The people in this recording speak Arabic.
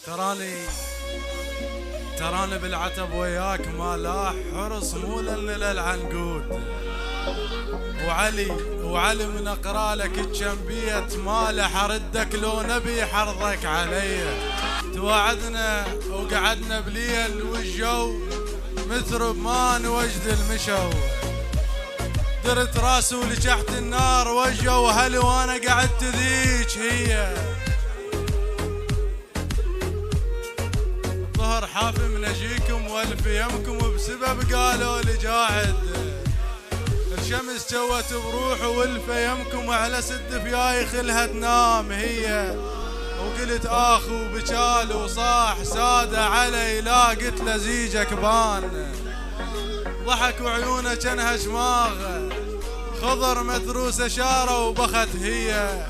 تراني بالعتب وياك ما لاح حرص مو لنا للعنقود. وعلي من اقرا لك كم بيت مالح اردك لو نبي حرضك علي. توعدنا وقعدنا بليل والجو مثرب ما نوجد المشو. درت راسي ولجحت النار وجو هلي وانا قعدت ذيك هي. ظهر حافي من اجيكم والف يمكم وبسبب قالوا لي جاعد. الشمس سوت بروح والف يمكم على سد فياي خلها تنام هي. وقلت اخو بجال وصاح ساده علي لا قلت له زيجك بان. ضحك وعيونه كانها شماغه خضر متروسه شاره وبخت هي.